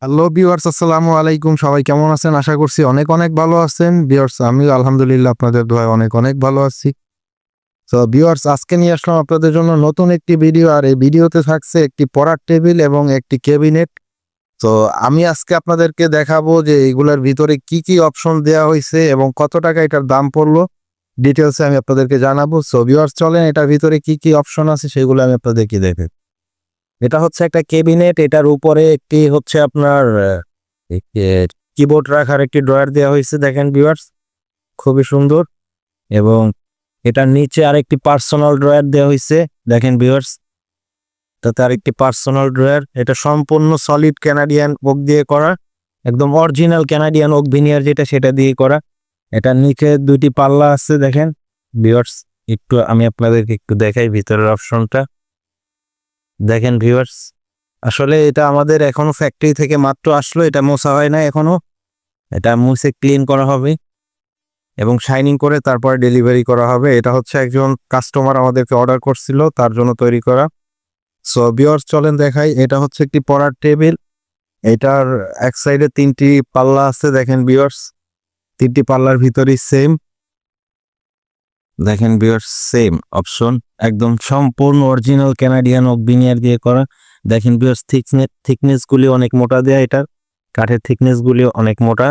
Hello viewers, আসসালামু আলাইকুম। সবাই কেমন আছেন? আশা করছি অনেক অনেক ভালো আছেন। ভিউয়ার্স, আমিও আলহামদুলিল্লাহ আপনাদের দোয়ায় অনেক অনেক ভালো আছি। তো ভিউয়ার্স, আজকে নিয়ে আসলাম আপনাদের জন্য নতুন একটি ভিডিও। আর এই ভিডিওতে থাকছে একটি পড়ার টেবিল এবং একটি ক্যাবিনেট। তো আমি আজকে আপনাদেরকে দেখাবো যে এগুলার ভিতরে কি কি অপশন দেওয়া হয়েছে এবং কত টাকা এটার দাম পড়লো, ডিটেলসে আমি আপনাদেরকে জানাবো। সো ভিউয়ার্স, চলেন এটার ভিতরে কি কি অপশন আছে সেগুলো আমি আপনাদেরকে দেখাই। এটা হচ্ছে একটা ক্যাবিনেট। এটার উপরে একটি হচ্ছে আপনার কিবোর্ড রাখার একটি ড্রয়ার দেওয়া হয়েছে, দেখেন ভিউয়ার্স, খুবই সুন্দর। এবং এটার নিচে আরেকটি পার্সোনাল ড্রয়ার দেওয়া হয়েছে, দেখেন ভিউয়ার্স, তাতে আরেকটি পার্সোনাল ড্রয়ার। এটা সম্পূর্ণ সলিড ক্যানাডিয়ান ওক দিয়ে করা, একদম অরিজিনাল ক্যানাডিয়ান ওক ভিনিয়ার যেটা, সেটা দিয়ে করা। এটার নিচে দুইটি পাল্লা আছে, দেখেন ভিউয়ার্স। একটু আমি আপনাদেরকে একটু দেখাই ভিতরের অপশনটা, দেখেন ভিউয়ার্স। আসলে এটা আমাদের এখনো ফ্যাক্টরি থেকে মাত্র আসলো, এটা মোছা হয় না এখনো। এটা মুছে ক্লিন করা হবে এবং শাইনিং করে তারপর ডেলিভারি করা হবে। এটা হচ্ছে একজন কাস্টমার আমাদেরকে অর্ডার করছিল, তার জন্য তৈরি করা। সো ভিউয়ার্স, চলেন দেখাই। এটা হচ্ছে একটি পড়ার টেবিল। এটার এক সাইডে তিনটি পাল্লা আছে, দেখেন ভিউয়ার্স। তিনটি পাল্লার ভিতরেই সেম, দেখেন ভিউয়ার্স, সেম অপশন, একদম সম্পূর্ণ অরিজিনাল ক্যানাডিয়ান ওক ভিনিয়ার দিয়ে করা। দেখেন ভিউয়ার্স, থিকনেস গুলি অনেক মোটা দেয়া, এটার কাঠের থিকনেস গুলি অনেক মোটা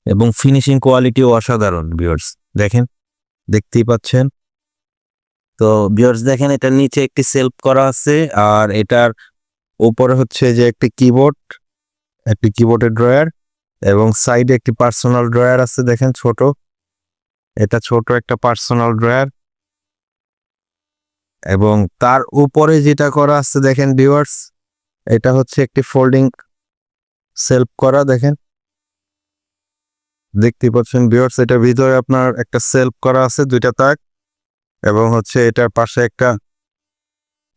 এবং ফিনিশিং কোয়ালিটিও অসাধারণ ভিউয়ার্স, দেখেন, দেখতেই পাচ্ছেন। তো ভিউয়ার্স দেখেন, এটার নিচে একটি সেলফ করা আছে, আর এটার উপরে হচ্ছে যে একটি কিবোর্ড, একটি কিবোর্ডের ড্রয়ার, এবং সাইডে একটি পার্সোনাল ড্রয়ার আছে, দেখেন ছোট, এটা ছোট একটা পার্সোনাল ড্রয়ার। এবং তার উপরে যেটা করা আছে, দেখেন ভিউয়ার্স, এটা হচ্ছে একটি ফোল্ডিং সেলফ করা, দেখেন, দেখতেই পাচ্ছেন ভিউয়ার্স। এটার ভিতরে আপনার একটা সেলফ করা আছে, দুইটা তাক, এবং হচ্ছে এটার পাশে একটা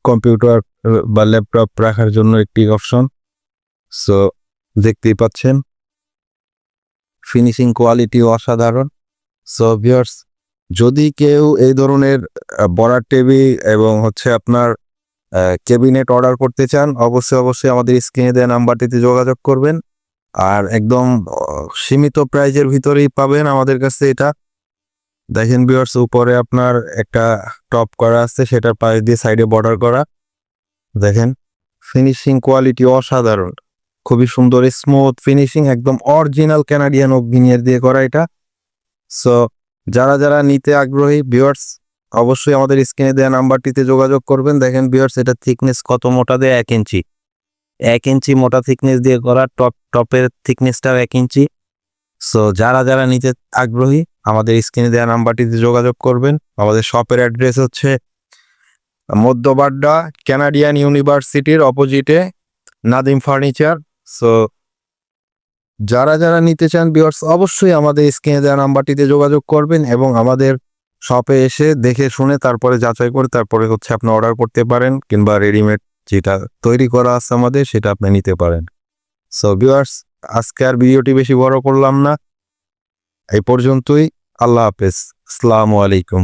কম্পিউটার বা ল্যাপটপ রাখার জন্য একটি অপশন। সো দেখতেই পাচ্ছেন, ফিনিশিং কোয়ালিটি অসাধারণ। সো ভিউয়ার্স, যদি কেউ এই ধরনের বড়ার টেবিল এবং হচ্ছে আপনার ক্যাবিনেট অর্ডার করতে চান, অবশ্যই অবশ্যই আমাদের স্ক্রিনে দেওয়া নাম্বারটিতে যোগাযোগ করবেন। আর একদম সীমিত প্রাইজের ভিতরেই পাবেন আমাদের কাছে এটা। দেখেন ভিউয়ার্স, উপরে আপনার একটা টপ করা আছে, সেটার পাশ দিয়ে সাইডে বর্ডার করা, দেখেন, ফিনিশিং কোয়ালিটি অসাধারণ, খুবই সুন্দর স্মুথ ফিনিশিং, একদম অরিজিনাল ক্যানাডিয়ান ওক ভিনিয়ার দিয়ে করা এটা। সো যারা যারা নিতে আগ্রহী ভিউয়ার্স, অবশ্যই আমাদের স্ক্রিনে দেওয়া নাম্বারটিতে যোগাযোগ করবেন। দেখেন ভিউয়ার্স, এটা থিকনেস কত মোটা দেয়, 1 ইঞ্চি, 1 ইঞ্চি মোটা থিকনেস দিয়ে করা। টপের থিকনেসটাও 1 ইঞ্চি। সো যারা যারা নিতে আগ্রহী আমাদের স্ক্রিনে দেওয়া নাম্বারটিতে যোগাযোগ করবেন। আমাদের শপের অ্যাড্রেস হচ্ছে মধ্যবাড্ডা ক্যানাডিয়ান ইউনিভার্সিটির অপোজিটে নাদিম ফার্নিচার। সো যারা যারা নিতে চান ভিউয়ার্স, অবশ্যই আমাদের স্ক্রিনে দেওয়া নাম্বারটিতে যোগাযোগ করবেন এবং আমাদের শপে এসে দেখে শুনে তারপরে যাচাই করে তারপরে হচ্ছে আপনি অর্ডার করতে পারেন, কিংবা রেডিমেড যেটা তৈরি করা আছে আমাদের, সেটা আপনি নিতে পারেন। সো ভিউয়ার্স, আজকে আর ভিডিওটি বেশি বড় করলাম না, এই পর্যন্তই। আল্লাহ হাফেজ, আসসালামু আলাইকুম।